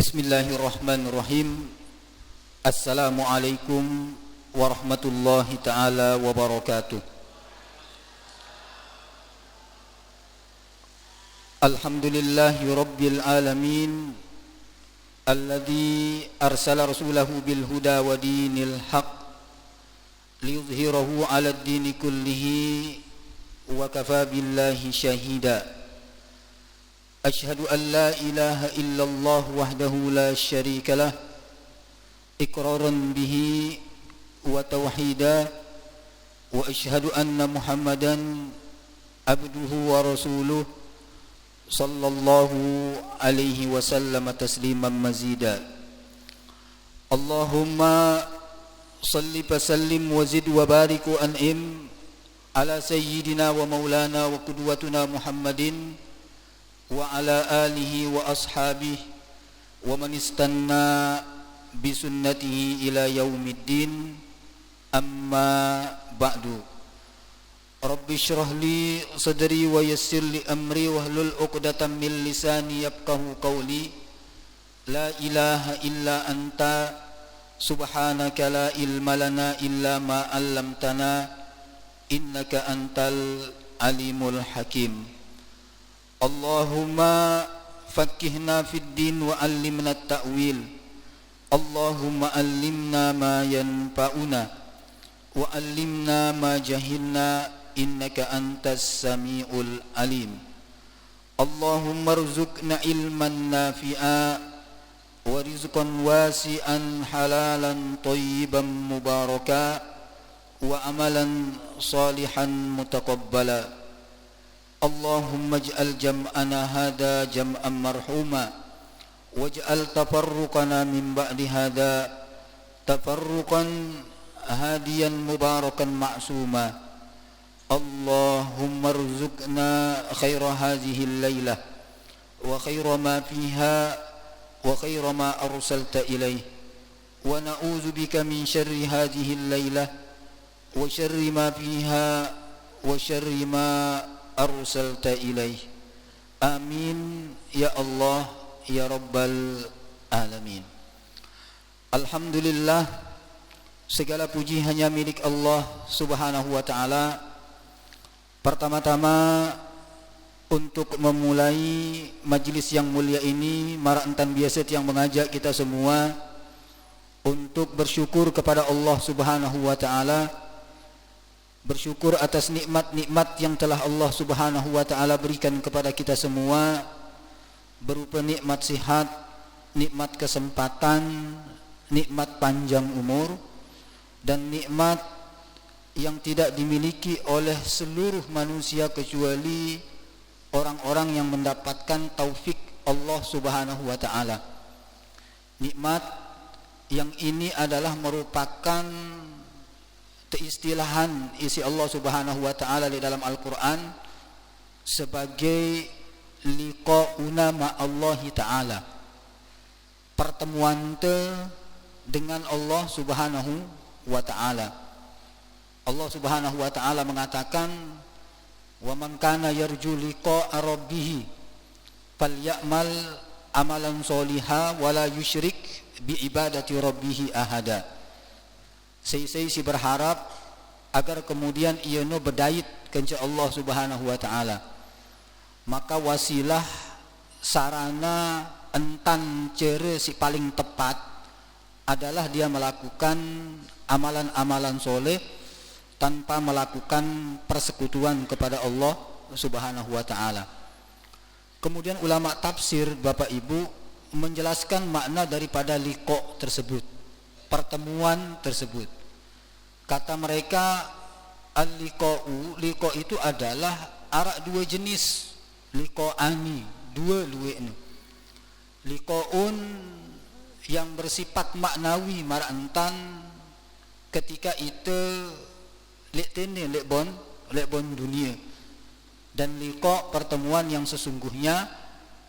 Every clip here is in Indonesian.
Bismillahirrahmanirrahim. Assalamualaikum warahmatullahi ta'ala wabarakatuh. Alhamdulillahi rabbil alamin, alladzi arsala rasulahu bil huda wa dinil haq liyudhhirahu 'alad dini kullihi wa kafa billahi shahida. Ashhadu an la ilaha illallah wahdahu la syarika lah iqraran bihi wa tauhida, wa ashhadu anna Muhammadan abduhu wa rasuluh sallallahu alaihi wasallam tasliman mazida. Allahumma salli wa sallim wa zid wa barik wa an'im ala sayyidina wa maulana wa qudwatuna Muhammadin wa ala alihi wa ashabihi wa man istanna bi sunnatihi ila yaumiddin, amma ba'du. Rabbi shrah li sadri wa yassir li amri wahlul 'uqdatam min lisani yafqahu qawli. La ilaha illa anta subhanaka la ilma lana illa ma 'allamtana innaka antal alimul hakim. Allahumma fakkihna fid din wa 'allimna at-ta'wil. Allahumma 'allimna ma yanfa'una wa 'allimna ma jahilna innaka antas samiul alim. Allahumma rzuqna ilman nafi'a wa rizqan wasi'an halalan thayyiban mubaraka wa amalan salihan mutaqabbala. Allahumma ij'al jam'ana hadha jam'an marhuma waj'al tafarruqana min ba'di hadha tafarruqan hadiyan mubarakan ma'suma. Allahumma rzuqna khaira hadhihi al-lailah wa khaira ma fiha wa khaira ma arsalta ilayh, wa na'udzu bika min syarri hadhihi al-lailah wa syarri ma fiha wa syarri ma arsalta ilaih. Amin ya Allah ya rabbal alamin. Alhamdulillah, segala puji hanya milik Allah subhanahu wa ta'ala. Pertama-tama, untuk memulai majlis yang mulia ini, Marantan Biaset yang mengajak kita semua untuk bersyukur kepada Allah subhanahu wa ta'ala, bersyukur atas nikmat-nikmat yang telah Allah subhanahu wa ta'ala berikan kepada kita semua, berupa nikmat sihat, nikmat kesempatan, nikmat panjang umur, dan nikmat yang tidak dimiliki oleh seluruh manusia kecuali orang-orang yang mendapatkan taufik Allah subhanahu wa ta'ala. Nikmat yang ini adalah merupakan keistilahan isi Allah subhanahu wa ta'ala di dalam Al-Quran sebagai liqa'una ma'allahi ta'ala, pertemuan dengan Allah subhanahu wa ta'ala. Allah subhanahu wa ta'ala mengatakan, wa man kana yarju liqa'a rabbih falya'mal amalan sholiha wa la yusyrik bi ibadati rabbih ahada. Saya berharap agar kemudian ia berdait kepada Allah subhanahu wa ta'ala. Maka wasilah sarana entan cara si paling tepat adalah dia melakukan amalan-amalan soleh tanpa melakukan persekutuan kepada Allah subhanahu wa ta'ala. Kemudian ulama tafsir, Bapak Ibu, menjelaskan makna daripada liqa tersebut, pertemuan tersebut. Kata mereka, al-liqa'u, liqa itu adalah arak dua jenis, liqa'ani, dua ini. Liqa'un yang bersifat maknawi marantan ketika itu lek bon dunia, dan liqa pertemuan yang sesungguhnya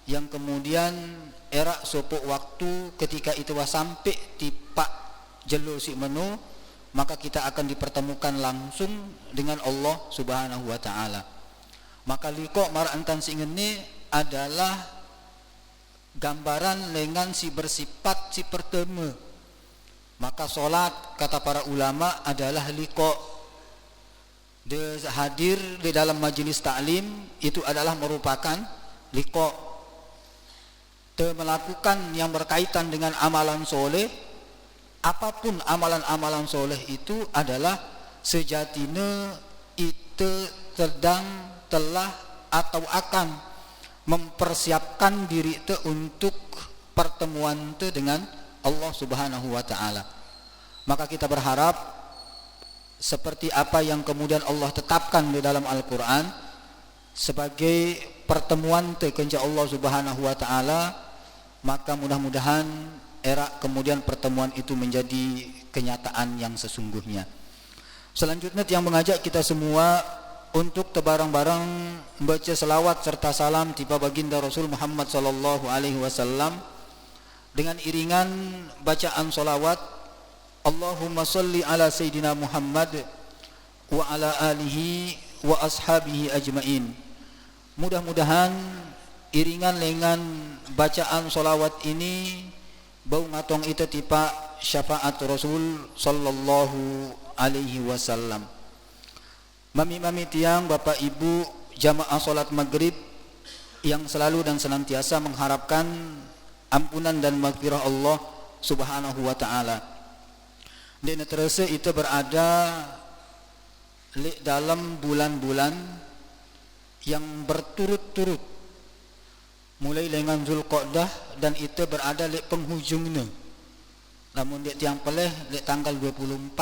yang kemudian erak sopok waktu ketika itu sampai tipak jelo si menu, maka kita akan dipertemukan langsung dengan Allah subhanahu wa ta'ala. Maka liqa marantan singene adalah gambaran dengan si bersifat si pertama. Maka solat kata para ulama adalah liqa. Dia hadir di dalam majlis taklim itu adalah merupakan liqa. Dia melakukan yang berkaitan dengan amalan soleh, apapun amalan-amalan soleh itu adalah sejatinya itu sedang, telah atau akan mempersiapkan diri itu untuk pertemuan itu dengan Allah Subhanahu wa taala. Maka kita berharap seperti apa yang kemudian Allah tetapkan di dalam Al-Qur'an sebagai pertemuan itu kepada Allah Subhanahu wa taala, maka mudah-mudahan era kemudian pertemuan itu menjadi kenyataan yang sesungguhnya. Selanjutnya yang mengajak kita semua untuk bareng-bareng membaca selawat serta salam tiba baginda Rasul Muhammad sallallahu alaihi wasallam dengan iringan bacaan selawat Allahumma salli ala Sayyidina Muhammad wa ala alihi wa ashabihi ajmain. Mudah-mudahan iringan dengan bacaan selawat ini bau ngatong itu tipa syafaat Rasul sallallahu alaihi wasallam. Mami-mami tiang, bapak ibu jamaah solat maghrib yang selalu dan senantiasa mengharapkan ampunan dan maghfirah Allah Subhanahu wa taala. Dan terasa itu berada dalam bulan-bulan yang berturut-turut mulai dengan Zulqa'dah dan itu berada di penghujungnya. Namun dia tiang peleh di tanggal 24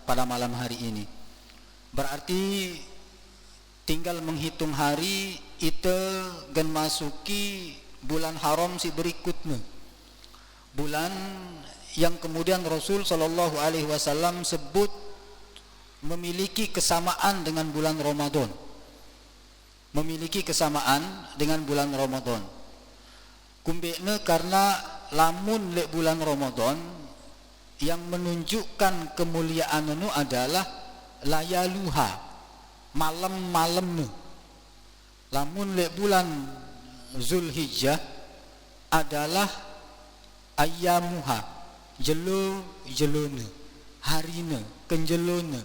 pada malam hari ini. Berarti tinggal menghitung hari itu gen masuki bulan haram si berikutnya. Bulan yang kemudian Rasul sallallahu alaihi wasallam sebut memiliki kesamaan dengan bulan Ramadan. Memiliki kesamaan dengan bulan Ramadan. Kumbekna karena lamun le bulan Ramadan yang menunjukkan kemuliaan itu adalah layaluha, malam-malam. Lamun le bulan Zulhijjah adalah ayyamuha, jelo-jelona, harina, kenjelona.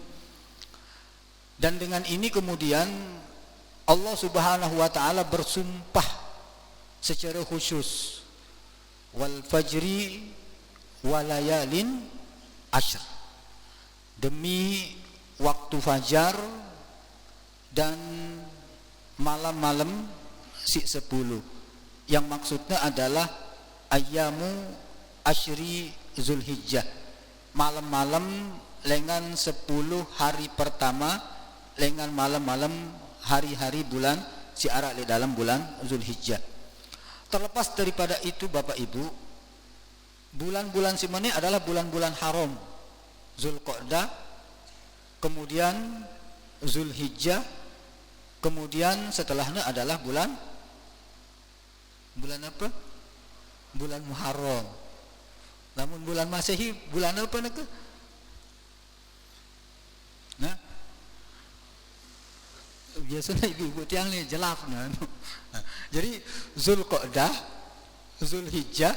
Dan dengan ini kemudian Allah Subhanahu wa taala bersumpah secara khusus wal fajri walayalin ashr, demi waktu fajar dan malam-malam si 10, yang maksudnya adalah ayyamu asyri Zulhijjah, malam-malam lengan 10 hari pertama lengan malam-malam hari-hari bulan si arak di dalam bulan Zulhijjah. Terlepas daripada itu Bapak Ibu, bulan-bulan simane adalah bulan-bulan haram. Zulqa'dah, kemudian Zulhijjah, kemudian setelahnya adalah bulan apa? Bulan Muharram. Namun bulan Masehi bulan apa nak? Nah, biasanya ibu-ibu tiang ni jelaf nah. Jadi Zulqa'dah, Zulhijjah,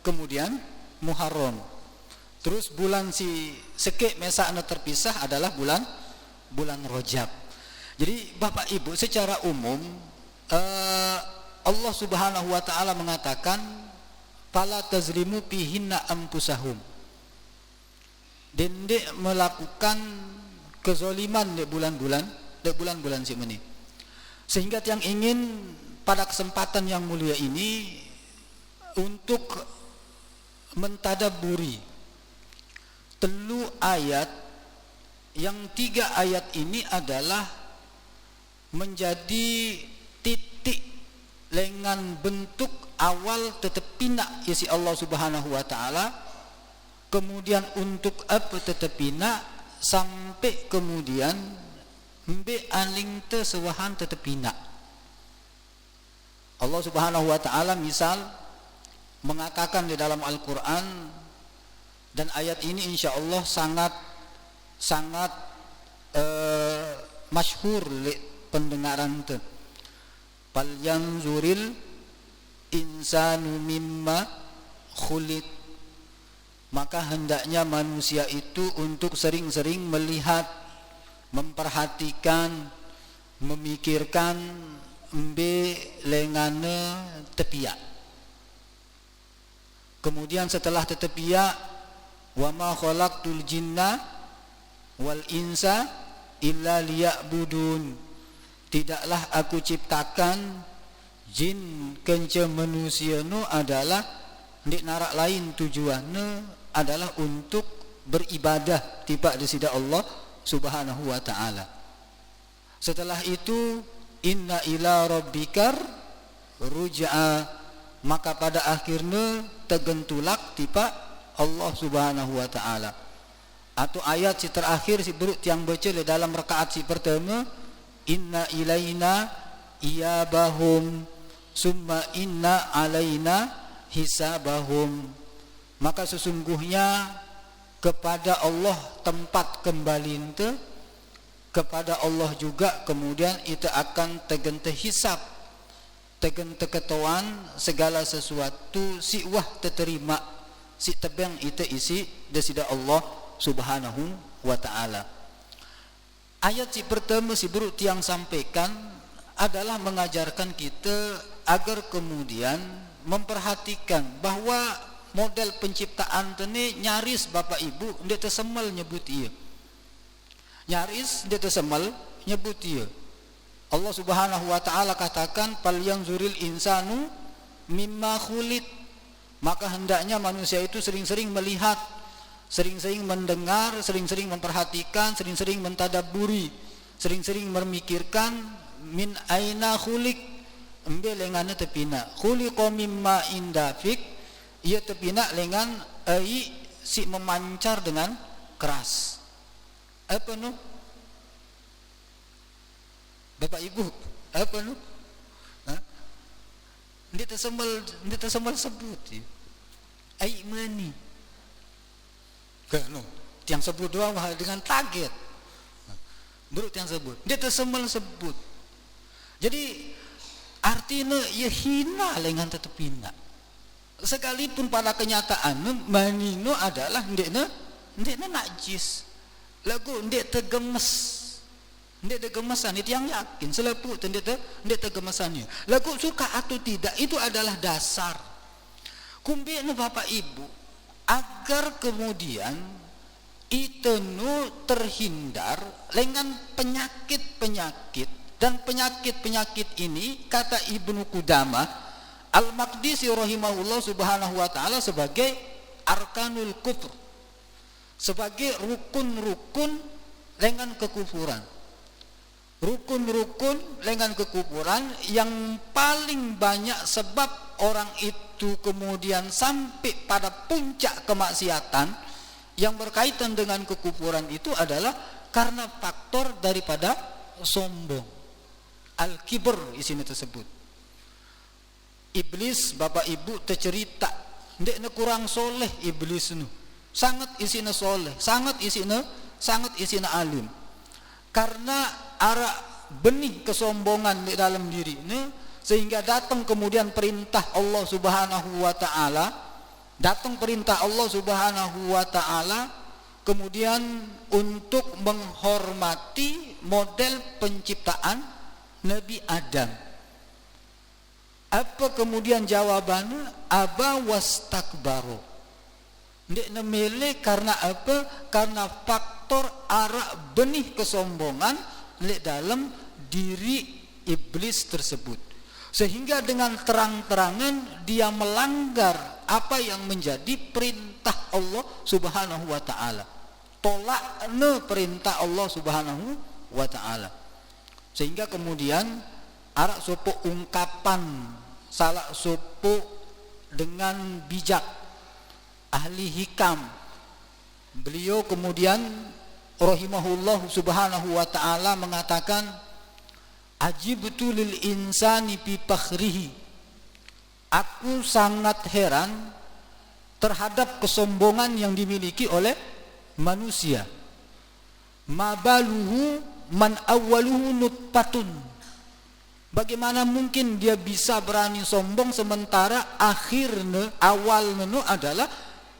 kemudian Muharram. Terus bulan si sekek mesakna terpisah adalah bulan Rajab. Jadi Bapak Ibu secara umum Allah Subhanahu wa taala mengatakan fala tazlimu fihinna anfusahum. Dendek melakukan kezaliman di bulan-bulan si ini. Sehingga yang ingin pada kesempatan yang mulia ini untuk mentadaburi telu ayat, yang 3 ayat ini adalah menjadi titik lengan bentuk awal tetepina isi Allah Subhanahu wa taala, kemudian untuk apa tetepina sampai kemudian mbe aling te sewahan tetepina. Allah Subhanahu wa taala misal mengatakan di dalam Al-Qur'an, dan ayat ini insya Allah sangat masyhur li pendengaran tu. Fal yanzuril insanu mimma khuliq. Maka hendaknya manusia itu untuk sering-sering melihat, memperhatikan, memikirkan embe lengane tepiak. Kemudian setelah tetepiak, wa ma khalaqtul jinna wal insa illa liya'budun. Tidaklah aku ciptakan jin kenca manusia nu adalah ndik narak lain tujuannya adalah untuk beribadah tiba di sida Allah Subhanahu wa taala. Setelah itu inna ila rabbikar ruj'a, maka pada akhirnya tegentulak tiba Allah Subhanahu wa taala. Atau ayat si terakhir si berut yang baca di dalam rakaat si pertama, inna ilaina iyabahum summa inna alaina hisabahum. Maka sesungguhnya kepada Allah tempat kembali ente, kepada Allah juga kemudian itu akan tegente hisab, tegente ketuan segala sesuatu si wah terima, si tebang itu isi desida Allah Subhanahu wa taala. Ayat si pertama si buruk tiang sampaikan adalah mengajarkan kita agar kemudian memperhatikan bahwa model penciptaan ini nyaris Bapak Ibu ndak tersemal nyebut ia. Nyaris ndak tersemal nyebut ia. Allah Subhanahu wa taala katakan fal yanzuril insanu mimma khuliq. Maka hendaknya manusia itu sering-sering melihat, sering-sering mendengar, sering-sering memperhatikan, sering-sering mentadabburi, sering-sering memikirkan min aina khuliq, embe lengana tepina. Khuliqa mimma indafik, ia tepina lengan ai si memancar dengan keras. Apa nu? Bapak Ibu, apa nu? Dia tersemal sebut ya. Ai mani. Ke nu? Tiang sebut doang dengan target. Berut yang sebut. Dia tersemal sebut. Jadi artinya ia hina lengan tetepina. Sekalipun pada kenyataan manino adalah ndekna najis. Lagu ndek tergemes. Ndek tergemesan itu yang yakin seleput ndek tergemesannya. Lagu suka atau tidak itu adalah dasar. Kumbene Bapak Ibu agar kemudian itu terhindar dengan penyakit-penyakit, dan penyakit-penyakit ini kata Ibnu Qudamah Al-Maqdisi rahimahullah subhanahu wa ta'ala sebagai arkanul kufr, sebagai rukun-rukun dengan kekufuran. Rukun-rukun dengan kekufuran yang paling banyak sebab orang itu kemudian sampai pada puncak kemaksiatan yang berkaitan dengan kekufuran itu adalah karena faktor daripada sombong. Al-kibr isinya tersebut. Iblis Bapak Ibu tercerita ndekna kurang soleh iblis nu. Sangat isina soleh, sangat isina alim. Karena ara benih kesombongan di dalam dirinya sehingga datang kemudian perintah Allah Subhanahu wa taala, datang perintah Allah Subhanahu wa taala kemudian untuk menghormati model penciptaan Nabi Adam. Apa kemudian jawabannya? Aba wastakbaru. Ndek nemele karena apa? Karena faktor arak benih kesombongan di dalam diri iblis tersebut. Sehingga dengan terang-terangan dia melanggar apa yang menjadi perintah Allah Subhanahu wa taala. Tolakne perintah Allah Subhanahu wa taala. Sehingga kemudian arak sopo ungkapan salah sopo dengan bijak ahli hikam, beliau kemudian rahimahullah subhanahu wa ta'ala mengatakan ajibtu lil insani fi fakhrihi, aku sangat heran terhadap kesombongan yang dimiliki oleh manusia. Mabaluhu man awwaluhu nutfatun, Bagaimana mungkin dia bisa berani sombong sementara akhirnya awalnya adalah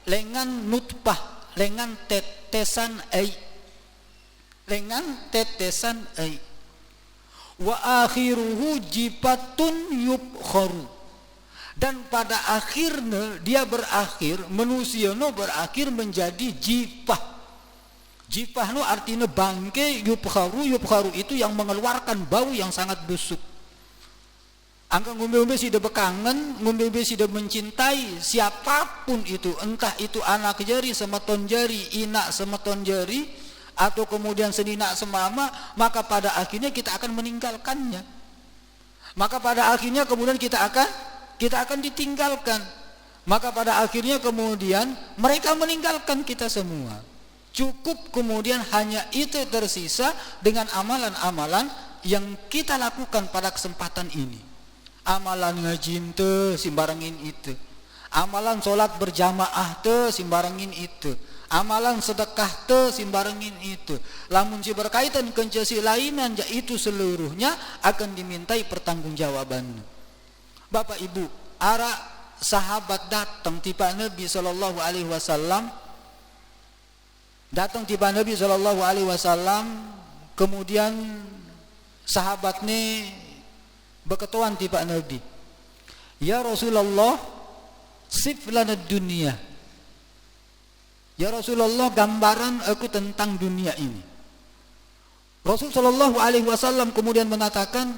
lengan nutpah, lengan tetesan ai. Lengan tetesan ai. Wa akhiruhu jibatun yubkharu. Dan pada akhirnya dia berakhir, manusia berakhir menjadi jipah. Jipah artinya bangke, yubkharu itu yang mengeluarkan bau yang sangat busuk. Angka ngombe-ngombe sudah bekangen, ngombe-ngombe sudah mencintai siapapun itu, entah itu anak jari, semeton jari, inak semeton jari, atau kemudian senina semama, maka pada akhirnya kita akan meninggalkannya. Maka pada akhirnya kemudian kita akan ditinggalkan. Maka pada akhirnya kemudian mereka meninggalkan kita semua. Cukup kemudian hanya itu tersisa dengan amalan-amalan yang kita lakukan pada kesempatan ini. Amalan ngajin teh simbarangin itu, amalan sholat berjamaah teh simbarangin itu, amalan sedekah teh simbarangin itu. Lamun si berkaitan kencesi lainan, itu seluruhnya akan dimintai pertanggungjawaban. Bapak Ibu, ara sahabat datang tiba Nabi sallallahu alaihi wasallam, kemudian sahabatnya berketuan tiba Nabi, ya Rasulullah, sif lana dunia. Ya Rasulullah, gambaran aku tentang dunia ini. Rasul sallallahu alaihi wasallam kemudian mengatakan,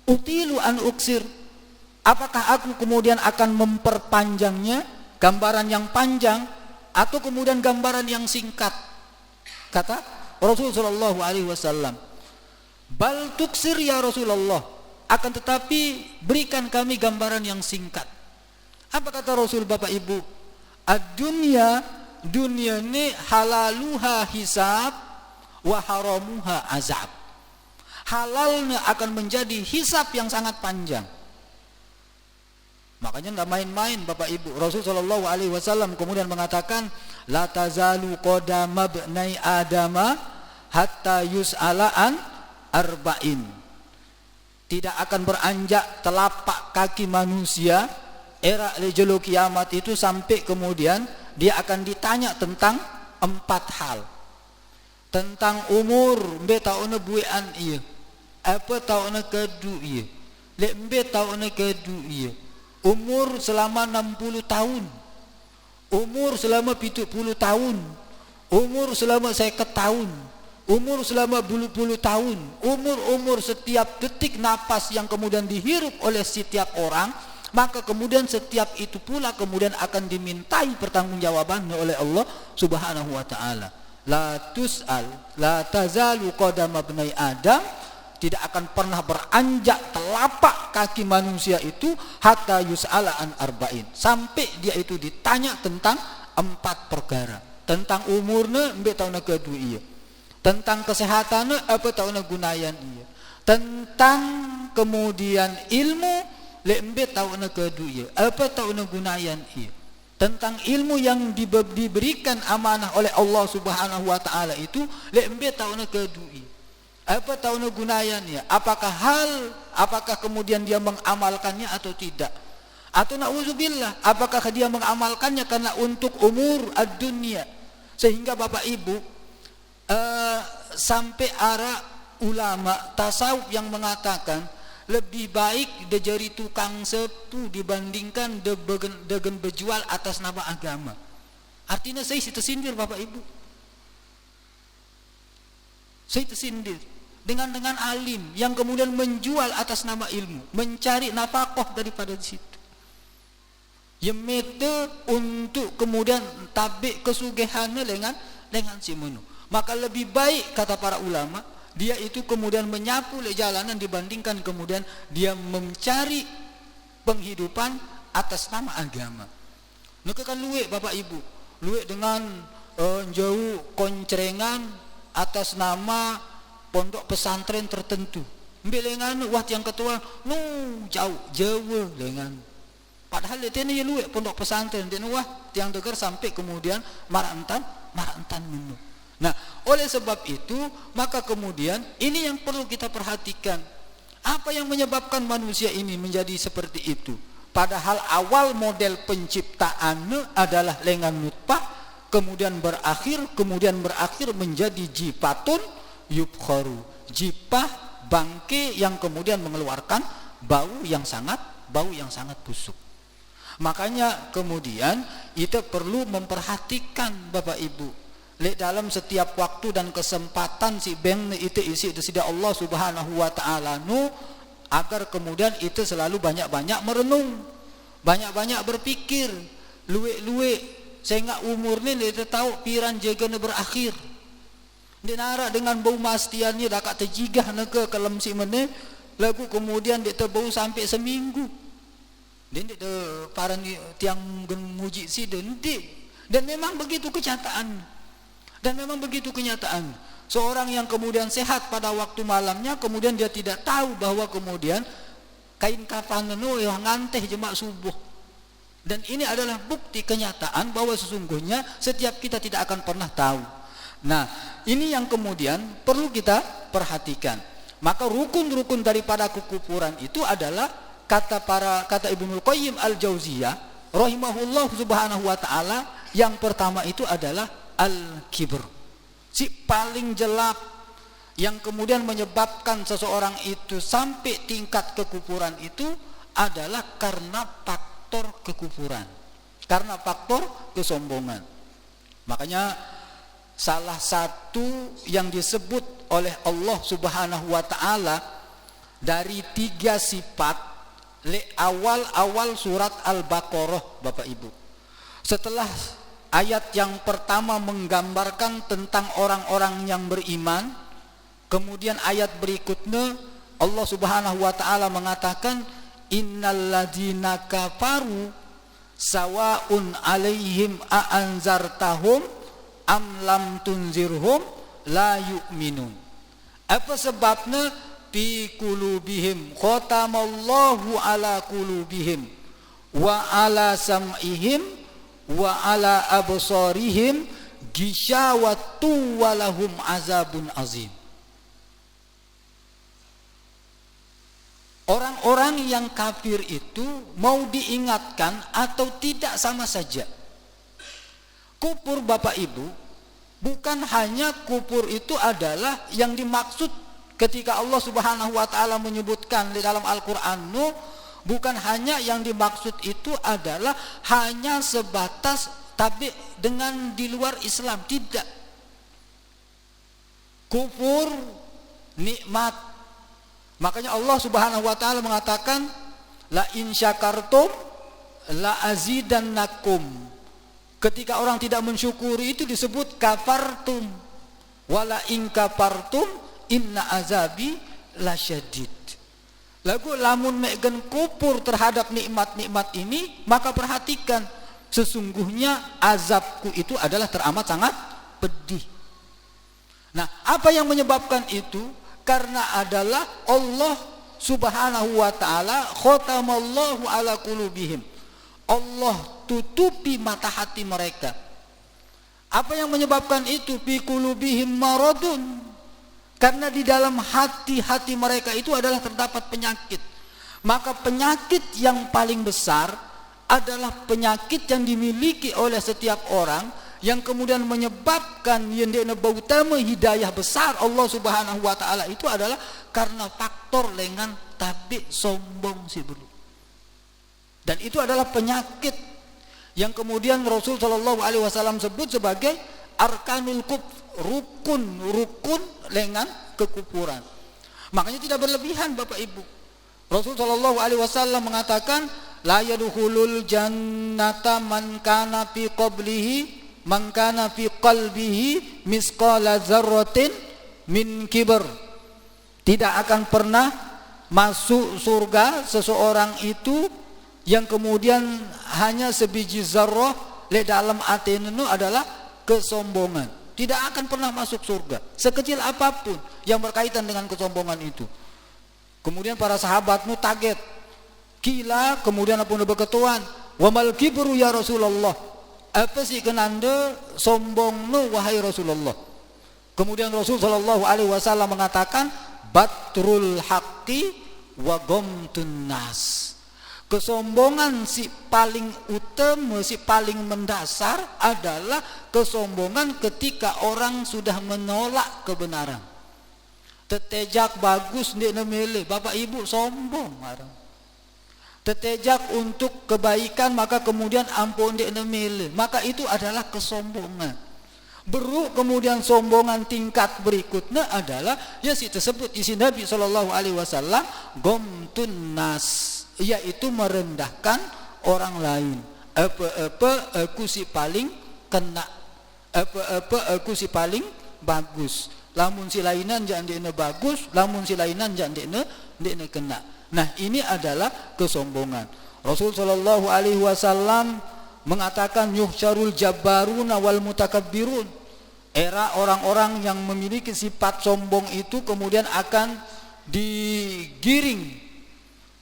utilu an uksir. Apakah aku kemudian akan memperpanjangnya, gambaran yang panjang, atau kemudian gambaran yang singkat? Kata Rasul sallallahu alaihi wasallam, bal tuksir ya Rasulullah. Akan tetapi berikan kami gambaran yang singkat. Apa kata Rasul Bapak Ibu? Ad-dunya, dunia ini halaluha hisab wa haramuha azab. Halalnya akan menjadi hisab yang sangat panjang. Makanya enggak main-main Bapak Ibu. Rasul sallallahu alaihi wasallam kemudian mengatakan, la tazalu qadama ibnai adama hatta yus'ala an arba'in. Tidak akan beranjak telapak kaki manusia era lejelo kiamat itu sampai kemudian dia akan ditanya tentang 4 hal. Tentang umur, mbe tauna buean ieu. Apa tauna kedu ieu. Lek mbe tauna kedu ieu. Umur selama 60 tahun. Umur selama 70 tahun. Umur selama 50 tahun. Umur selama puluh tahun, umur setiap detik napas yang kemudian dihirup oleh setiap orang, maka kemudian setiap itu pula kemudian akan dimintai pertanggungjawabannya oleh Allah Subhanahu wa taala. La tus'al, la tazalu qadama ibnai Adam, tidak akan pernah beranjak telapak kaki manusia itu hatta yus'ala an arba'in, sampai dia itu ditanya tentang 4 perkara. Tentang umurnya, mbe tauna kedua iya. Tentang kesehatannya, apa tauna gunayan iya. Tentang kemudian ilmu, lembe tauna kedua iya. Apa tauna gunayan iya. Tentang ilmu yang diberikan amanah oleh Allah Subhanahu wa taala itu, lembe tauna kedua iya. Apa tauna gunayan iya. Apakah kemudian dia mengamalkannya atau tidak? Atau na'udzubillah, apakah dia mengamalkannya karena untuk umur ad-dunya? Sehingga Bapak Ibu, sampai arah ulama tasawuf yang mengatakan lebih baik dia jadi tukang sepu dibandingkan dengan berjual atas nama agama. Artinya saya tersindir Bapak Ibu. Saya tersindir dengan alim yang kemudian menjual atas nama ilmu, mencari nafkah daripada di situ. Yemete untuk kemudian tabik kesugehannya dengan si menu. Maka lebih baik kata para ulama, dia itu kemudian menyapu jalanan dibandingkan kemudian dia mencari penghidupan atas nama agama. Nuka kan luwe Bapak Ibu, luwe dengan jauh koncrengan atas nama pondok pesantren tertentu. Belengan wah yang ketua jauh lengan. Padahal dia ni luwe pondok pesantren dia wah tiang degar sampai kemudian marantan menu. Nah, oleh sebab itu maka kemudian ini yang perlu kita perhatikan. Apa yang menyebabkan manusia ini menjadi seperti itu? Padahal awal model penciptaannya adalah lengan nutfah, kemudian berakhir menjadi jipatun yubkharu, jipah bangke yang kemudian mengeluarkan bau yang sangat busuk. Makanya kemudian kita perlu memperhatikan Bapak Ibu, dalam setiap waktu dan kesempatan si beng itu isi sida Allah Subhanahu wa taala nu, agar kemudian itu selalu banyak-banyak merenung, banyak-banyak berpikir, luwe-luwe sehingga umurnya dia tahu piran jagana berakhir. Dia nara dengan bau mastiannya dakat terjigah neke kelem si meneh, lagu kemudian dia terbau sampai seminggu. Dan dia paran tiang muji si dan memang begitu kenyataan. Seorang yang kemudian sehat pada waktu malamnya, kemudian dia tidak tahu bahwa kemudian kain kafan itu yang nganteh jemaah subuh. Dan ini adalah bukti kenyataan bahwa sesungguhnya setiap kita tidak akan pernah tahu. Nah, ini yang kemudian perlu kita perhatikan. Maka rukun-rukun daripada kekufuran itu adalah kata Ibnu Qayyim Al-Jauziyah rahimahullah subhanahu wa ta'ala, yang pertama itu adalah al-kibr, si paling jelek yang kemudian menyebabkan seseorang itu sampai tingkat kekufuran itu adalah karena faktor kekufuran, karena faktor kesombongan. Makanya salah satu yang disebut oleh Allah Subhanahu wa taala dari 3 sifat awal surat Al-Baqarah Bapak Ibu. Setelah ayat yang pertama menggambarkan tentang orang-orang yang beriman, kemudian ayat berikutnya Allah Subhanahu wa taala mengatakan innalladzina kafaru sawaun alaihim a'anzartahum am lam tunzirhum la yu'minun. Apa sebabnya? Fi qulubihim khatamallahu ala qulubihim wa ala sam'ihim wa ala absarihim ghishawatu wa lahum azabun azim. Orang-orang yang kafir itu mau diingatkan atau tidak sama saja. Kufur Bapak Ibu, bukan hanya kufur itu adalah yang dimaksud ketika Allah Subhanahu wa taala menyebutkan di dalam Al-Qur'an, bukan hanya yang dimaksud itu adalah hanya sebatas tabi dengan di luar Islam, tidak. Kufur nikmat. Makanya Allah Subhanahu wa taala mengatakan la in syakartum la azidannakum. Ketika orang tidak mensyukuri itu disebut kafartum. Wala in kafartum inna azabi lasyadid. Lagu lamun megen kufur terhadap nikmat-nikmat ini, maka perhatikan sesungguhnya azabku itu adalah teramat sangat pedih. Nah, apa yang menyebabkan itu? Karena adalah Allah Subhanahu wa taala khatamallahu ala qulubihim. Allah tutupi mata hati mereka. Apa yang menyebabkan itu? Fi qulubihim maradun. Karena di dalam hati-hati mereka itu adalah terdapat penyakit. Maka penyakit yang paling besar adalah penyakit yang dimiliki oleh setiap orang, yang kemudian menyebabkan yang utama hidayah besar Allah Subhanahu wa taala itu adalah karena faktor lengan tabi sombong si bulu. Dan itu adalah penyakit yang kemudian Rasul sallallahu alaihi wasallam sebut sebagai arkanul kufr, rukun lengan kekufuran. Makanya tidak berlebihan Bapak Ibu. Rasul sallallahu alaihi wasallam mengatakan la yadkhulul jannata man kana fi qablihi man kana fi qalbihi misqala dzarratin min kibr. Tidak akan pernah masuk surga seseorang itu yang kemudian hanya sebiji zarrah di dalam hatinya itu adalah kesombongan. Tidak akan pernah masuk surga sekecil apapun yang berkaitan dengan kesombongan itu. Kemudian para sahabat nu kaget. Kila kemudian apa berketuan, "Wa mal kibru ya Rasulullah?" Apa sih kenanda sombong nu wahai Rasulullah? Kemudian Rasul sallallahu alaihi wasallam mengatakan batrul haqqi wa ghamtun nas. Kesombongan si paling utama, si paling mendasar adalah kesombongan ketika orang sudah menolak kebenaran. Tetejak bagus ndek nemele, bapak ibu sombong marang. Tetejak untuk kebaikan maka kemudian ampun ndek nemele, maka itu adalah kesombongan. Baru kemudian sombongan tingkat berikutnya adalah ya si tersebut isi Nabi SAW ghamtun nas, yaitu merendahkan orang lain. Apa aku si paling kena, apa aku si paling bagus. Lamun si lainan jangan dekne bagus, lamun si lainan jangan dekne kena. Nah, ini adalah kesombongan. Rasul sallallahu alaihi wasallam mengatakan yuhsyarul jabbaruna wal mutakabbirun. Era orang-orang yang memiliki sifat sombong itu kemudian akan digiring,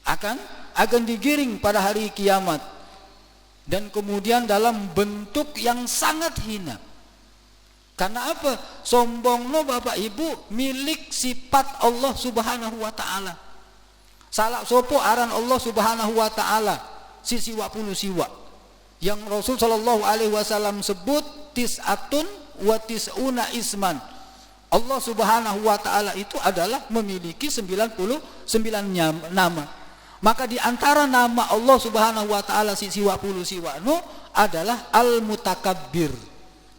akan digiring pada hari kiamat, dan kemudian dalam bentuk yang sangat hina. Karena apa? Sombong lo bapak ibu milik sifat Allah subhanahu wa ta'ala. Salah sopo aran Allah subhanahu wa ta'ala si siwa puluh siwa yang Rasul sallallahu alaihi wasallam sebut tis'atun wa tis'una isman. Allah subhanahu wa ta'ala itu adalah memiliki 99 nama. Maka di antara nama Allah subhanahu wa ta'ala si siwa puluh siwa no adalah al-mutakabbir,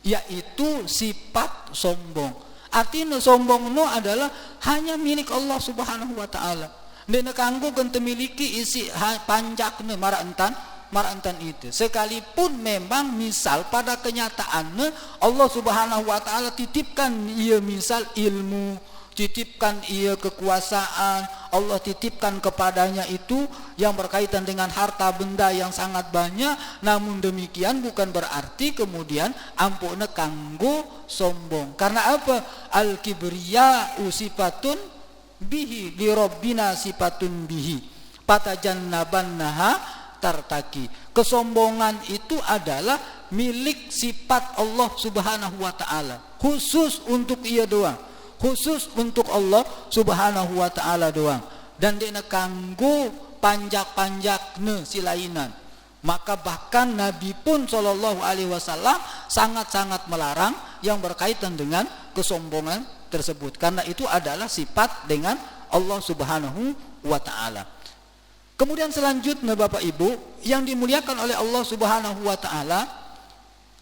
yaitu sifat sombong. Artinya sombong no adalah hanya milik Allah subhanahu wa ta'ala. Dene kanggo kente miliki isi panjakne marantan itu. Sekalipun memang misal pada kenyataannya Allah subhanahu wa ta'ala titipkan ia misal ilmu, titipkan ia kekuasaan, Allah titipkan kepadanya itu yang berkaitan dengan harta benda yang sangat banyak. Namun demikian bukan berarti kemudian ampune kanggo sombong. Karena apa? Al-kibriya sifatun bihi li rabbina sifatun bihi patajannabannaha tartaki. Kesombongan itu adalah milik sifat Allah subhanahu wa ta'ala, khusus untuk ia doang, khusus untuk Allah subhanahu wa ta'ala doang, dan dena kanggo panjak-panjakne silainan. Maka bahkan Nabi pun sallallahu alaihi wasallam sangat-sangat melarang yang berkaitan dengan kesombongan tersebut, karena itu adalah sifat dengan Allah subhanahu wa ta'ala. Kemudian selanjutnya bapak ibu yang dimuliakan oleh Allah subhanahu wa ta'ala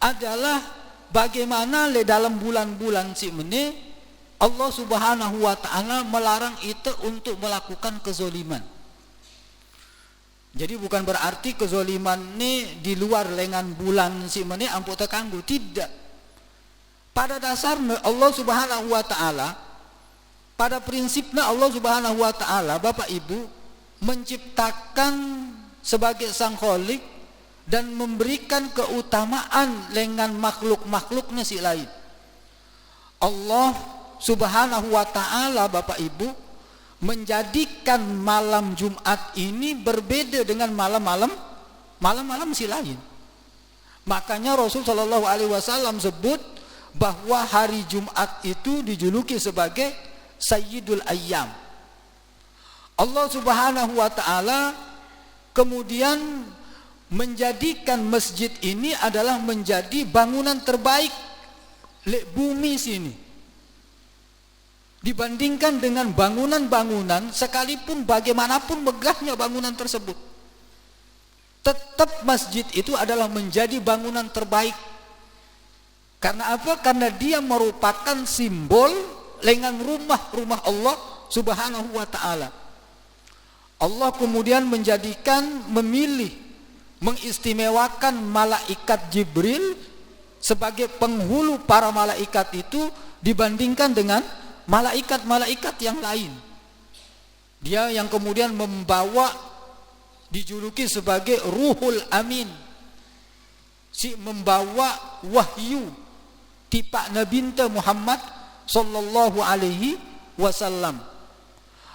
adalah bagaimana dalam bulan-bulan si mene Allah subhanahu wa ta'ala melarang itu untuk melakukan kezoliman. Jadi bukan berarti kezoliman ini di luar lengan bulan si mene ampun terkanggu, tidak. Pada dasarnya Allah subhanahu wa ta'ala, pada prinsipnya Allah subhanahu wa ta'ala bapak ibu menciptakan sebagai sang khalik dan memberikan keutamaan dengan makhluk-makhluknya si lain. Allah subhanahu wa ta'ala bapak ibu menjadikan malam Jumat ini berbeda dengan malam-malam si lain. Makanya Rasul sallallahu alaihi wasallam sebut bahwa hari Jumat itu dijuluki sebagai Sayyidul Ayyam. Allah subhanahu wa ta'ala kemudian menjadikan masjid ini adalah menjadi bangunan terbaik bumi sini, dibandingkan dengan bangunan-bangunan sekalipun bagaimanapun megahnya bangunan tersebut, tetap masjid itu adalah menjadi bangunan terbaik. Karena apa? Karena dia merupakan simbol lengan rumah Allah subhanahu wa ta'ala. Allah kemudian memilih, mengistimewakan malaikat Jibril sebagai penghulu para malaikat itu dibandingkan dengan malaikat-malaikat yang lain. Dia yang kemudian membawa, dijuluki sebagai Ruhul Amin, si membawa wahyu tipa Nabi Muhammad sallallahu alaihi wasallam.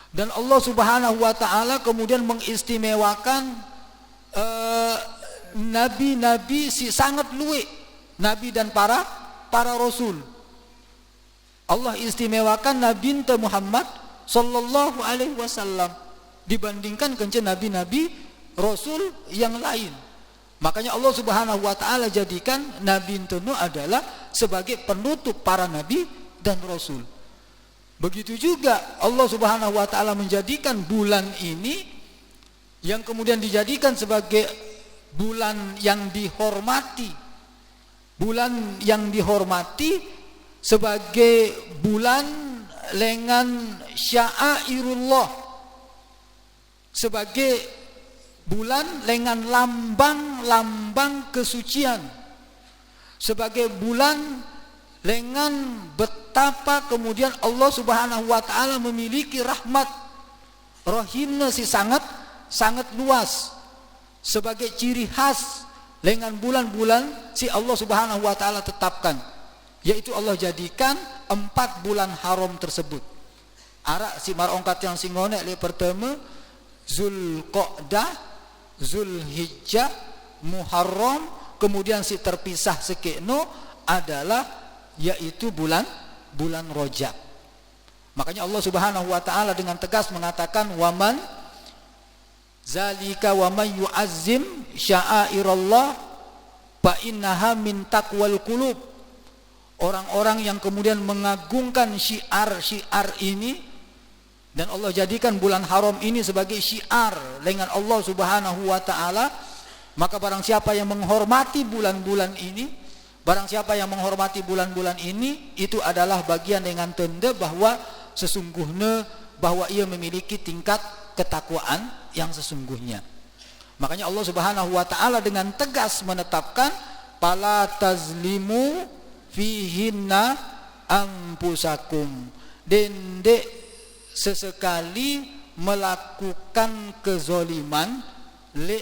Dan Allah subhanahu wa ta'ala kemudian mengistimewakan nabi-nabi si sangat luwe, nabi dan para rasul. Allah istimewakan Nabi Muhammad sallallahu alaihi wasallam dibandingkan kencen nabi-nabi rasul yang lain. Makanya Allah Subhanahu wa taala jadikan Nabi Nuh adalah sebagai penutup para nabi dan rasul. Begitu juga Allah Subhanahu wa taala menjadikan bulan ini yang kemudian dijadikan sebagai bulan yang dihormati. Bulan yang dihormati sebagai bulan lengan sya'airullah, sebagai bulan lengan lambang-lambang kesucian, sebagai bulan lengan betapa kemudian Allah Subhanahu wa taala memiliki rahmat rahimnya si sangat luas, sebagai ciri khas dengan bulan-bulan si Allah Subhanahu wa taala tetapkan, yaitu Allah jadikan 4 bulan haram tersebut. Arak si marongkat yang singonek le pertama Zulqa'dah, Zulhijjah, Muharram, kemudian si terpisah sekekno adalah yaitu bulan Rajab. Makanya Allah Subhanahu wa taala dengan tegas mengatakan waman zalika wa may yu'azzim sya'airallah fa innaha min taqwal qulub. Orang-orang yang kemudian mengagungkan syiar-syiar ini, dan Allah jadikan bulan haram ini sebagai syiar dengan Allah Subhanahu wa taala, maka barang siapa yang menghormati bulan-bulan ini, barang siapa yang menghormati bulan-bulan ini, itu adalah bagian dengan tanda bahwa sesungguhnya bahwa ia memiliki tingkat ketakwaan yang sesungguhnya. Makanya Allah Subhanahu wa taala dengan tegas menetapkan pala tazlimu fihinna ampusakum, dendek sesekali melakukan kezoliman le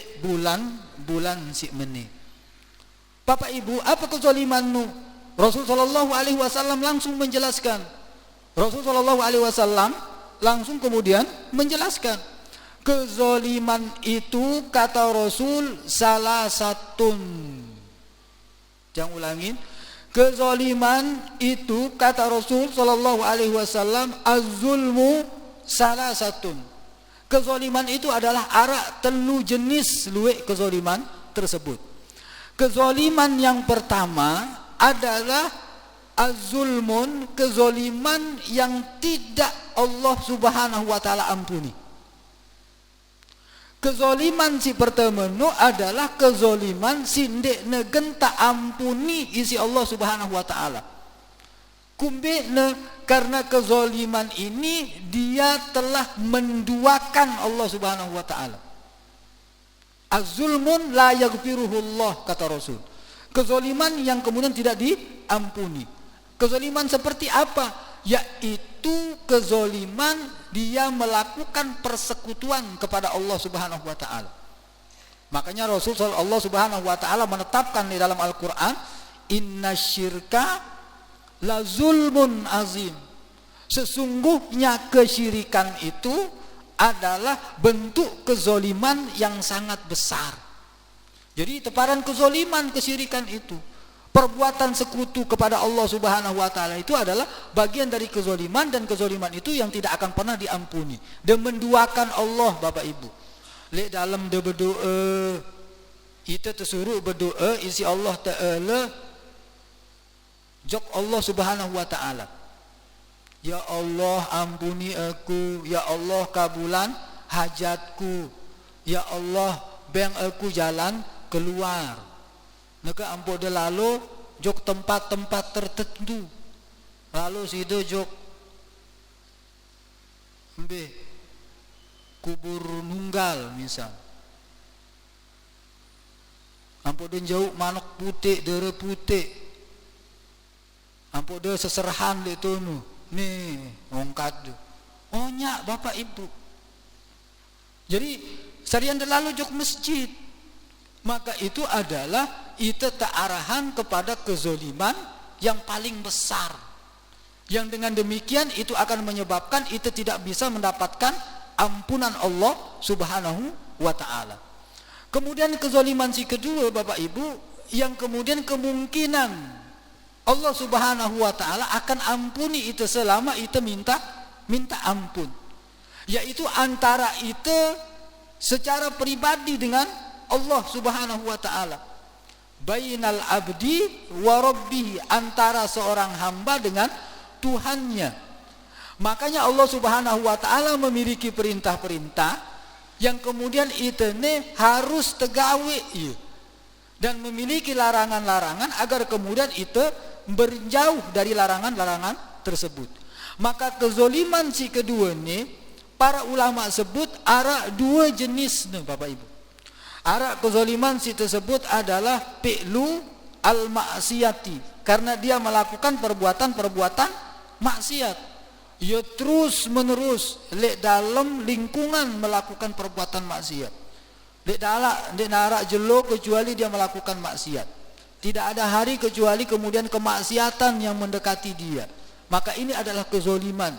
bulan si meni. Bapak Ibu, apa kezolimanmu? Rasul sallallahu alaihi wasallam langsung menjelaskan. Rasul sallallahu alaihi wasallam langsung kemudian menjelaskan kezoliman itu, kata Rasul, salah satun. Jangan ulangin. Kezaliman itu, kata Rasul sallallahu alaihi wasallam, az-zulmu salah satun. Kezaliman itu adalah arak telu jenis luwek kezaliman tersebut. Kezaliman yang pertama adalah az-zulmun, kezaliman yang tidak Allah Subhanahu wa taala ampuni. Kezoliman si pertama no adalah kezoliman si ndek negenta ampuni isi Allah Subhanahu wa taala. Kumbe ne karena kezoliman ini dia telah menduakan Allah Subhanahu wa taala. Az-zulmun la yaghfiruhullah, kata Rasul. Kezoliman yang kemudian tidak diampuni. Kezoliman seperti apa? Yaitu kezoliman dia melakukan persekutuan kepada Allah Subhanahu wa taala. Makanya Rasul Allah Subhanahu wa taala menetapkan di dalam Al-Qur'an, innasyirka la zulmun azim. Sesungguhnya kesyirikan itu adalah bentuk kezoliman yang sangat besar. Jadi teparan kezoliman kesyirikan itu, perbuatan sekutu kepada Allah Subhanahu wa taala itu adalah bagian dari kezoliman, dan kezoliman itu yang tidak akan pernah diampuni. Dan menduakan Allah, Bapak Ibu. Lek dalam de berdoa, kita tersuruh berdoa isi Allah taala jok Allah Subhanahu wa taala. Ya Allah ampuni aku, ya Allah kabulan hajatku, ya Allah bang aku jalan keluar. Neka ampo de lalu jok tempat-tempat tertentu, lalu sido jok mbe kubur nunggal misal, ampo de jauh manok putih dere putih, ampo de seserahan de tunu nih ngongkat tu, oh nyak Bapak Ibu. Jadi sarian de lalu jok masjid, maka itu adalah itu arahan kepada kezoliman yang paling besar, yang dengan demikian itu akan menyebabkan itu tidak bisa mendapatkan ampunan Allah Subhanahu wa taala. Kemudian kezoliman si kedua, Bapak Ibu, yang kemudian kemungkinan Allah Subhanahu wa taala akan ampuni itu selama itu minta ampun, yaitu antara itu secara pribadi dengan Allah Subhanahu wa taala. Bainal abdi wa rabbih, antara seorang hamba dengan Tuhannya. Makanya Allah Subhanahu wa taala memiliki perintah-perintah yang kemudian itu harus tegawe dan memiliki larangan-larangan agar kemudian itu berjauh dari larangan-larangan tersebut. Maka kezoliman si kedua ni para ulama sebut ada dua jenis nih Bapak Ibu. Ada kezoliman si tersebut adalah fi'lu al-ma'siyati, karena dia melakukan perbuatan-perbuatan maksiat. Ia terus menerus dalam lingkungan melakukan perbuatan maksiat. Dek narak jelo kecuali dia melakukan maksiat. Tidak ada hari kecuali kemudian kemaksiatan yang mendekati dia. Maka ini adalah kezoliman.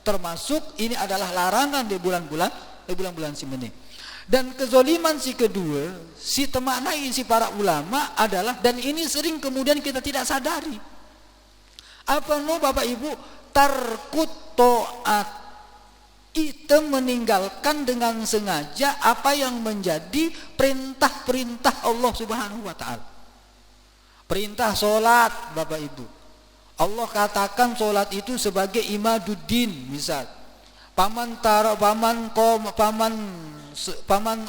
Termasuk ini adalah larangan di bulan-bulan si menit. Dan kezoliman si kedua, si temaknai si para ulama adalah, dan ini sering kemudian kita tidak sadari. Apa Bapak Ibu? Tarkut to'at, kita meninggalkan dengan sengaja apa yang menjadi perintah-perintah Allah Subhanahu wa taala. Perintah solat Bapak Ibu, Allah katakan solat itu sebagai imaduddin. Misal paman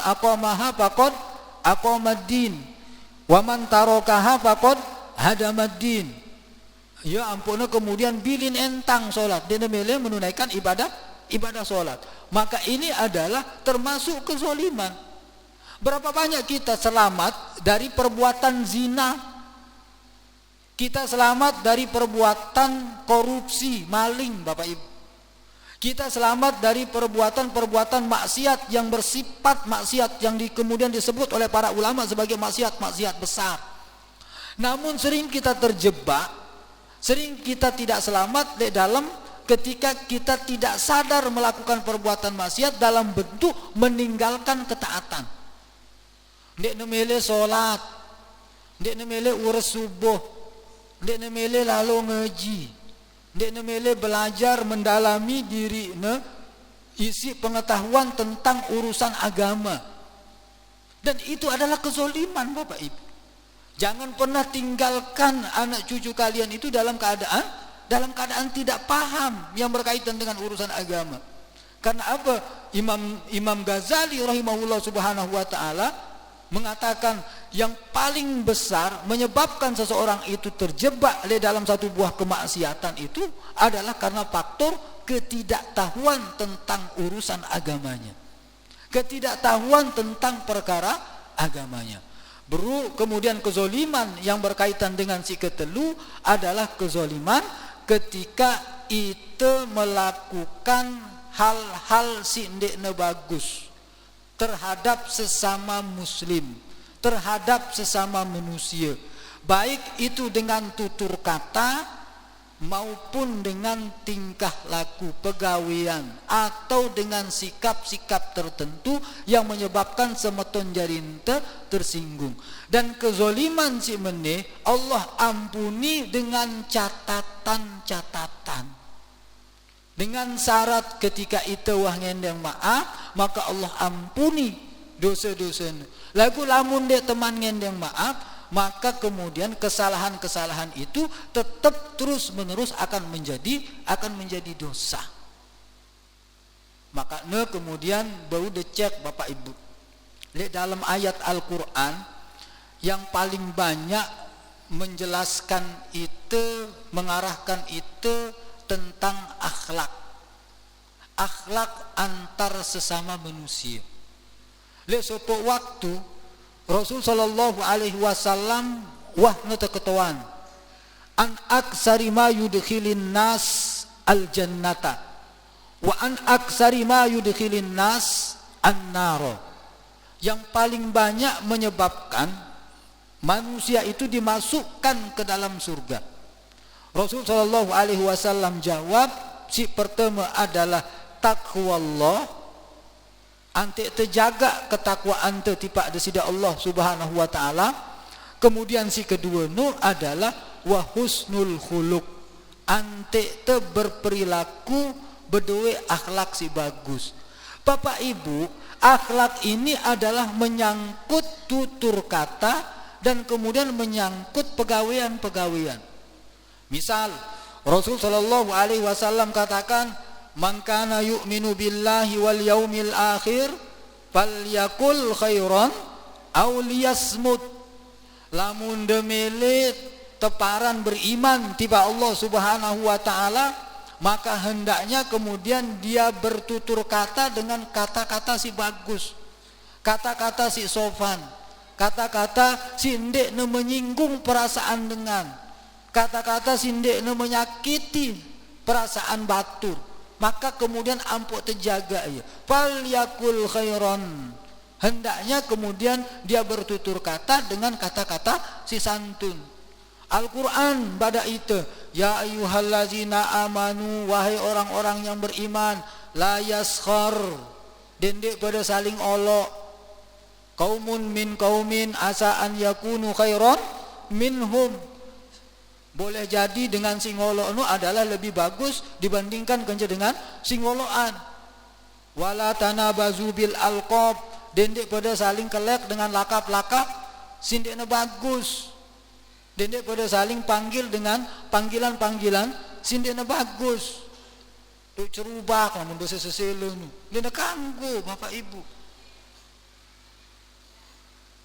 aqamaha faqad aqamaddin, waman tarokaha faqad hadamaddin. Ya ampun, kemudian bilin entang solat, dia memilih menunaikan ibadah solat. Maka ini adalah termasuk kezoliman. Berapa banyak kita selamat dari perbuatan zina, kita selamat dari perbuatan korupsi, maling Bapak Ibu, kita selamat dari perbuatan-perbuatan maksiat yang bersifat maksiat yang kemudian disebut oleh para ulama sebagai maksiat besar. Namun sering kita terjebak, sering kita tidak selamat di dalam ketika kita tidak sadar melakukan perbuatan maksiat dalam bentuk meninggalkan ketaatan. Dek nemele solat, dek nemele urus subuh, dek nemele lalu ngaji, dek nemele belajar mendalami diri isi pengetahuan tentang urusan agama. Dan itu adalah kezoliman Bapak Ibu. Jangan pernah tinggalkan anak cucu kalian itu dalam keadaan tidak paham yang berkaitan dengan urusan agama. Karena apa? Imam Ghazali rahimahullah subhanahu wa ta'ala mengatakan yang paling besar menyebabkan seseorang itu terjebak di dalam satu buah kemaksiatan itu adalah karena faktor ketidaktahuan tentang urusan agamanya, ketidaktahuan tentang perkara agamanya. Kemudian kezoliman yang berkaitan dengan si ketelu adalah kezoliman ketika itu melakukan hal-hal sindikna bagus terhadap sesama muslim, terhadap sesama manusia, baik itu dengan tutur kata maupun dengan tingkah laku pegawaian atau dengan sikap-sikap tertentu yang menyebabkan semeton jarinta tersinggung. Dan kezoliman si meneh Allah ampuni dengan catatan-catatan, dengan syarat ketika itu wah ngendeng maaf maka Allah ampuni dosa-dosa. Lagu lamun dia teman ngendeng maaf, maka kemudian kesalahan-kesalahan itu tetap terus menerus akan menjadi dosa. Maka kemudian bau decek Bapak Ibu, lihat dalam ayat Al-Quran yang paling banyak menjelaskan itu, mengarahkan itu tentang akhlak antar sesama manusia. Lihat suatu waktu Rasul sallallahu alaihi wasallam wah ngeteketuan an aksari ma yudkhilin nas al jannata wa an aksari ma yudkhilin nas an-naro, yang paling banyak menyebabkan manusia itu dimasukkan ke dalam surga. Rasul sallallahu alaihi wasallam jawab, si pertama adalah taqwallah, ante terjaga ketakwaan te tipak desida Allah subhanahu wa ta'ala. Kemudian si kedua adalah wa husnul khuluq, ante te berperilaku berdua akhlak si bagus. Bapak Ibu, akhlak ini adalah menyangkut tutur kata dan kemudian menyangkut pegawaian-pegawaian. Misal Rasul sallallahu alaihi wasallam katakan, "Man kana yu'minu billahi wal yaumil akhir falyakul khairan aw liyasmut." Lamun demele teparan beriman tiba Allah Subhanahu wa taala, maka hendaknya kemudian dia bertutur kata dengan kata-kata si bagus, kata-kata si sopan, kata-kata si ndek ne menyinggung perasaan dengan, kata-kata si ndek ne menyakiti perasaan batur. Maka kemudian ampuk terjaga ya. Fal yakul khairan. Hendaknya kemudian dia bertutur kata dengan kata-kata si santun. Al-Quran pada itu, ya ayyuhallazina amanu, wahai orang-orang yang beriman, la yaskhar, dendek pada saling olok, qaumun min qaumin asa an yakunu khairan minhum. Boleh jadi dengan singolok itu adalah lebih bagus dibandingkan kenca dengan singolokan. Wala tanabazu bil alqab, dendek pada saling kelek dengan lakap-lakap, sindekna bagus. Dendek pada saling panggil dengan panggilan-panggilan sindekna bagus. Tu cerubak namun dosa sesele nu. Dena kanggo Bapak Ibu.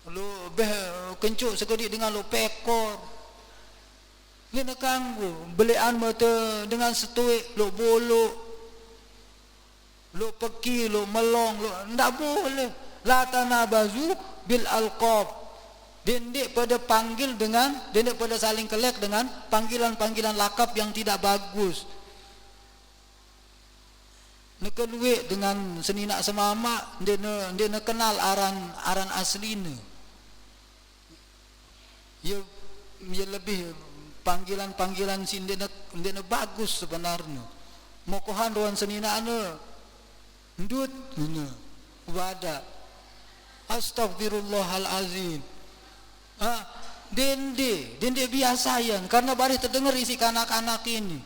Lu beh kencuk sekedik dengan lu pekor. Dena kanggo belean mata dengan setuik lu bolok. Lu peki, lu melong, lu ndak boleh. La tanabazu bil alqab. Dendek pada panggil dengan, dendek pada saling kelek dengan panggilan-panggilan lakap yang tidak bagus. Nekeluik dengan senina semama, dia kenal aran asline. Ya lebih panggilan-panggilan sin dia bagus sebenarnya. Mokohan doan senina ndut wada. Astagfirullahalazim. Dende biasa ya, karena bareh terdengar isi anak-anak ini.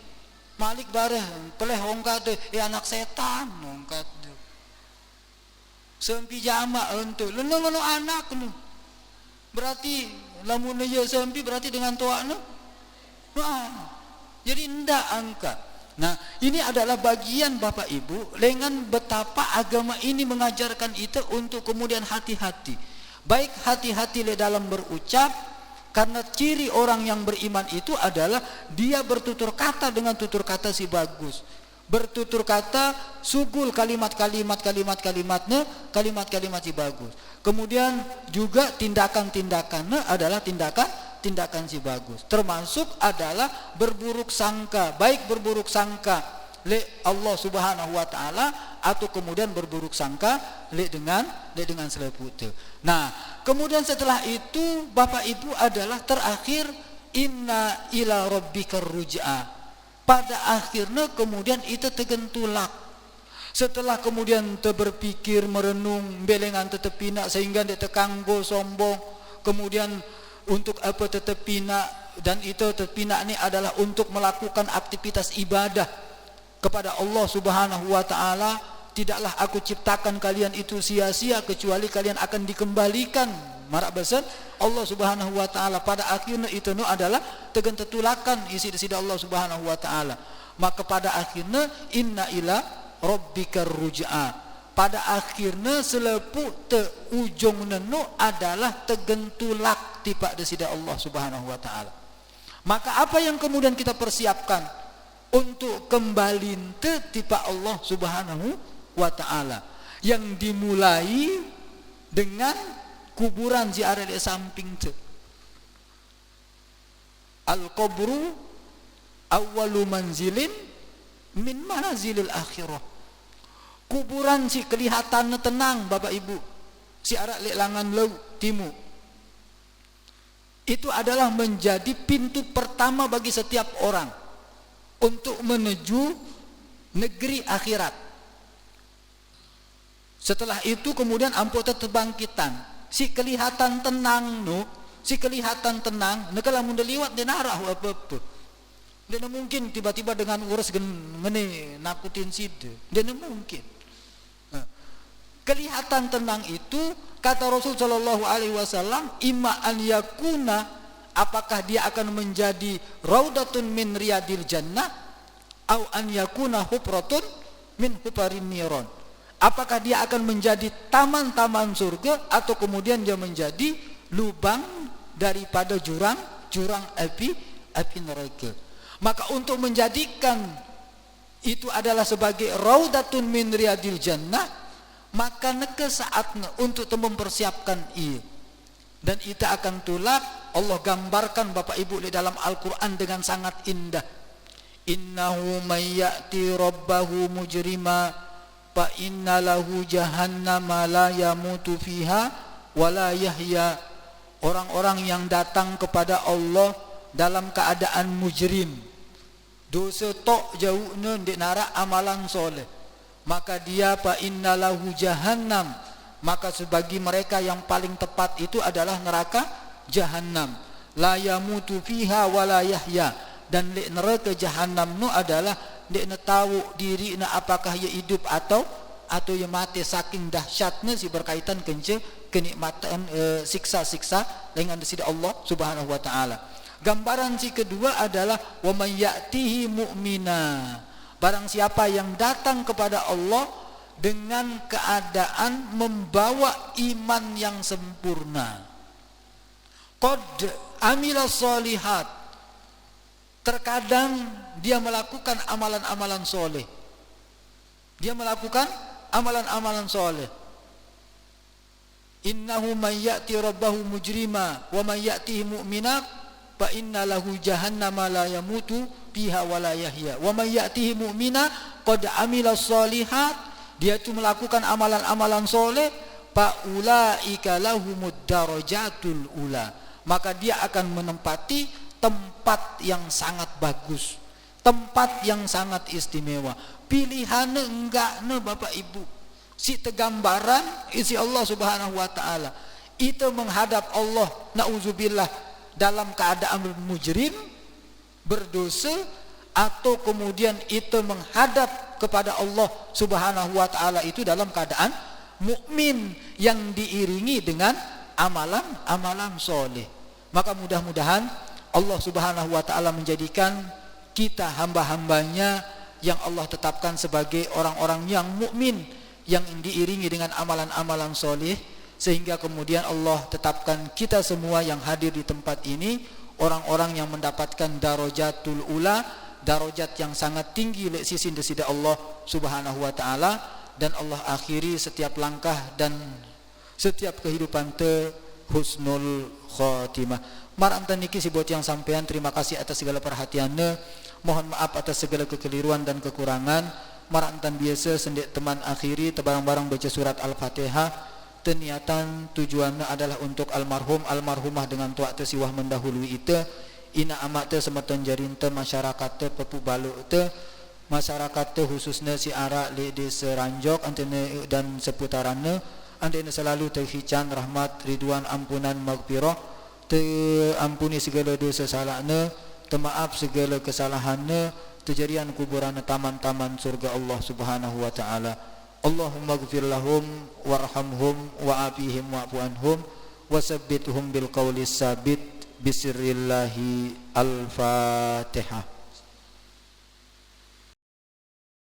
Malik bareh peleh ongkat anak setan ongkat. Sempi jama untuk lu anak nu. Berarti lamun ye sempi berarti dengan tua nu. Jadi ndak angkat. Nah, ini adalah bagian Bapak Ibu dengan betapa agama ini mengajarkan kita untuk kemudian hati-hati. Baik hati-hati dalam berucap, karena ciri orang yang beriman itu adalah dia bertutur kata dengan tutur kata si bagus. Bertutur kata sugul kalimat-kalimatnya kalimat-kalimat si bagus. Kemudian juga tindakan-tindakannya adalah tindakan si bagus. Termasuk adalah berburuk sangka, baik berburuk sangka le Allah Subhanahu wa taala atau kemudian berburuk sangka le dengan seleput. Nah, kemudian setelah itu Bapak Ibu adalah terakhir inna ila rabbikar ruj'a. Pada akhirnya kemudian itu tegentulak. Setelah kemudian berpikir merenung belengan tetepina sehingga dia tekanggo sombong, kemudian untuk apa tetepina, dan itu tetepina ini adalah untuk melakukan aktivitas ibadah kepada Allah Subhanahu wa taala. Tidaklah aku ciptakan kalian itu sia-sia kecuali kalian akan dikembalikan marak besar Allah Subhanahu wa taala. Pada akhirnya itu adalah tegen tetulakan isi sida Allah Subhanahu wa taala. Maka pada akhirnya inna ila rabbikar ruj'a. Pada akhirnya selepuk te ujung nenu adalah tegentulak tiba desida Allah Subhanahu wa taala. Maka apa yang kemudian kita persiapkan untuk kembali tiba Allah Subhanahu wa ta'ala, yang dimulai dengan kuburan ziarah di samping tu. Al-qabru awwalu manzilin min manazilil akhirah. Kuburan si kelihatan tenang Bapak Ibu, si arah langan lau timu. Itu adalah menjadi pintu pertama bagi setiap orang untuk menuju negeri akhirat. Setelah itu kemudian ampun terbangkitan. Si kelihatan tenang si kelihatan tenang, kalau mun liwat dia narah apa-apa. Dia mungkin tiba-tiba dengan urus ngene nakutin situ. Dia mungkin. Kelihatan tenang itu, kata Rasul sallallahu alaihi wasallam, imma an yakuna, apakah dia akan menjadi raudatun min riyadil jannah, au an yakuna hufratun min hufarin niron. Apakah dia akan menjadi taman-taman surga, atau kemudian dia menjadi lubang daripada jurang api neraka. Maka untuk menjadikan itu adalah sebagai raudatun min riyadil jannah, maka neke saatnya untuk mempersiapkan ia. Dan itu akan tulak Allah gambarkan Bapak Ibu di dalam Al-Quran dengan sangat indah. Innahu may ya'ti rabbahu mujrima fa inna lahu jahannama la yamutu fiha wa la yahya. Orang-orang yang datang kepada Allah dalam keadaan mujrim, dosa tok jauhnya di nara amalan soleh, maka dia fa inna lahu jahannam, maka sebagi mereka yang paling tepat itu adalah neraka jahannam. La yamutu fiha wa la yahya, dan neraka jahannam nu adalah dia tahu diri na apakah ia hidup atau ia mati, saking dahsyatnya si berkaitan kenikmatan siksa-siksa dengan sisi Allah Subhanahu wa taala. Gambaran si kedua adalah wa may ya'tihi mu'mina, barang siapa yang datang kepada Allah dengan keadaan membawa iman yang sempurna. Qad amila sholihat, terkadang dia melakukan amalan-amalan soleh. Dia melakukan amalan-amalan soleh. Innahu man ya'ti rabbahu mujrima wa man ya'tihi mu'mina fa inna lahu jahannama la yamutu fiha wa la yahya. Wa man ya'tihi mu'mina qad amila sholihat, dia itu melakukan amalan-amalan soleh, fa ulaika lahumud darajatul ula, maka dia akan menempati tempat yang sangat bagus, tempat yang sangat istimewa. Pilihannya enggak Bapak Ibu, si tegambaran isi Allah Subhanahu wa taala itu menghadap Allah, nauzubillah, dalam keadaan mujrim, berdosa, atau kemudian itu menghadap kepada Allah Subhanahu wa taala itu dalam keadaan mukmin yang diiringi dengan amalan soleh. Maka mudah-mudahan Allah Subhanahu wa taala menjadikan kita hamba-hambanya yang Allah tetapkan sebagai orang-orang yang mukmin, yang diiringi dengan amalan-amalan soleh, sehingga kemudian Allah tetapkan kita semua yang hadir di tempat ini orang-orang yang mendapatkan darajatul ula, darajat yang sangat tinggi di sisi Allah Subhanahu wa taala. Dan Allah akhiri setiap langkah dan setiap kehidupan te husnul khotimah. Marantan niki si buat yang sampean, terima kasih atas segala perhatiannya. Mohon maaf atas segala kekeliruan dan kekurangan. Marantan biasa sendik teman akhiri tebarang-barang baca surat Al-Fatihah. Teniatan tujuannya adalah untuk almarhum almarhumah dengan tuak te siwah mendahului itu. Ina amat te semeton jarinta masyarakat te pepu baluk te, masyarakat te khususnya si arak li di Seranjok antene dan seputarannya, antene selalu terhican rahmat ridwan ampunan magfirah, te ampuni segala dosa salahnya, te maaf segala kesalahannya, tejarian kuburan taman-taman surga Allah Subhanahu wa taala. Allahumma ighfir lahum warhamhum wa'afihim wa'fu anhum wasabbithum bil qawli sabit bisirrillahi al-Fatihah.